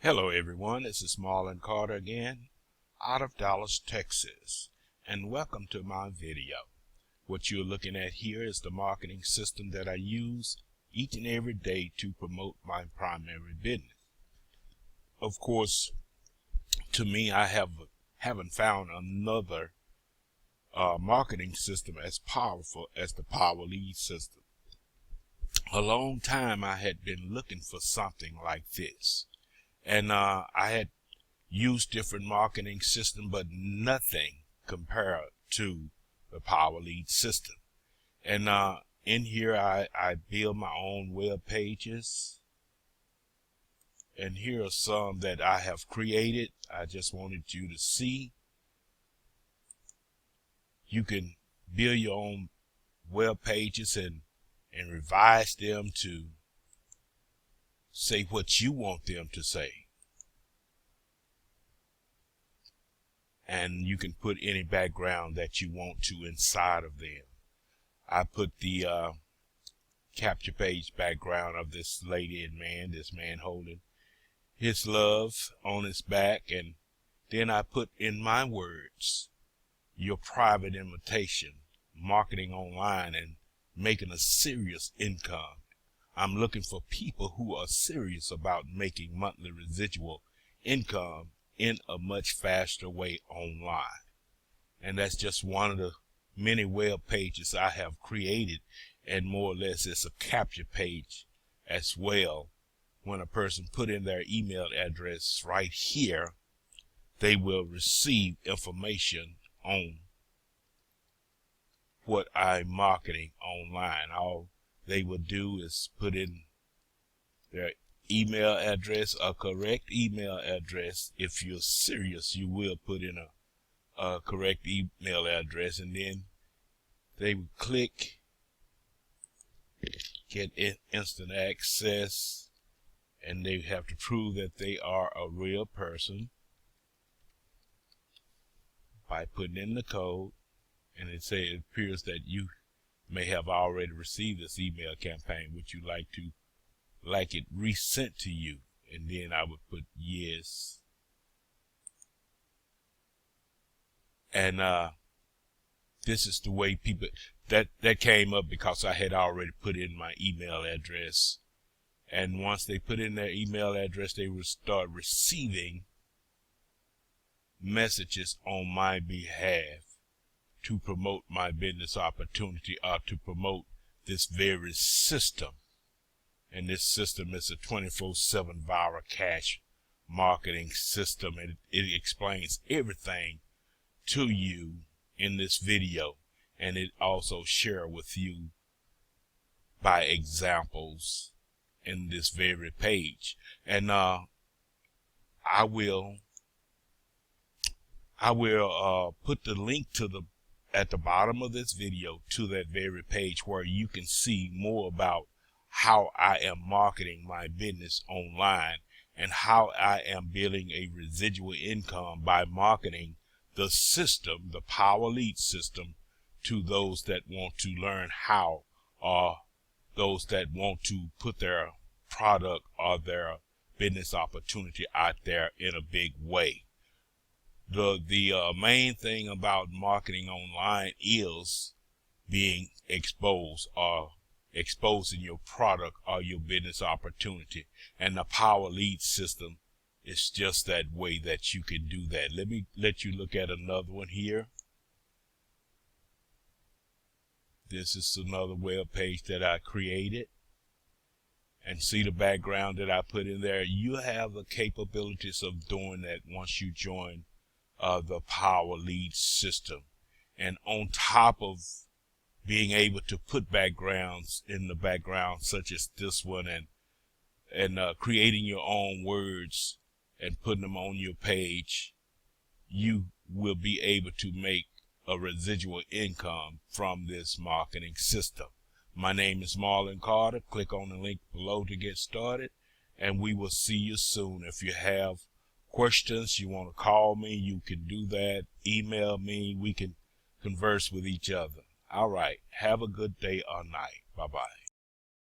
Hello everyone, this is Marlon Carter again, out of Dallas, Texas, and welcome to my video. What you're looking at here is the marketing system that I use each and every day to promote my primary business. Of course, to me, I haven't found another marketing system as powerful as the Power Lead system. A long time I had been looking for something like this. And I had used different marketing systems, but nothing compared to the Power Lead system. And in here, I build my own web pages. And here are some that I have created. I just wanted you to see. You can build your own web pages and revise them to say what you want them to say. And you can put any background that you want to inside of them. I put the capture page background of this lady and man, this man holding his love on his back, and then I put in my words, your private invitation, marketing online and making a serious income. I'm looking for people who are serious about making monthly residual income in a much faster way online. And that's just one of the many web pages I have created, and more or less it's a capture page as well. When a person put in their email address right here, they will receive information on what I'm marketing online. All they would do is put in their email address, a correct email address. If you're serious, you will put in a correct email address, and then they would click get instant access, and they have to prove that they are a real person by putting in the code. And it appears that you may have already received this email campaign. Would you like it resent to you? And then I would put yes. And this is the way people that came up because I had already put in my email address. And once they put in their email address, they would start receiving messages on my behalf to promote my business opportunity or to promote this very system. And this system is a 24/7 viral cash marketing system. And it explains everything to you in this video. And it also shares with you by examples in this very page. And I will put the link to at the bottom of this video to that very page where you can see more about how I am marketing my business online and how I am building a residual income by marketing the system, the Power Lead system, to those that want to learn how, or those that want to put their product or their business opportunity out there in a big way. The main thing about marketing online is being exposed or exposing your product or your business opportunity. And the Power Lead system is just that way that you can do that. Let me let you look at another one here. This is another web page that I created. And see the background that I put in there. You have the capabilities of doing that once you join the Power Lead system. And on top of being able to put backgrounds in the background, such as this one, and creating your own words and putting them on your page, you will be able to make a residual income from this marketing system. My name is Marlon Carter. Click on the link below to get started, and we will see you soon. If you have questions, you want to call me, you can do that. Email me. We can converse with each other. All right. Have a good day or night. Bye-bye.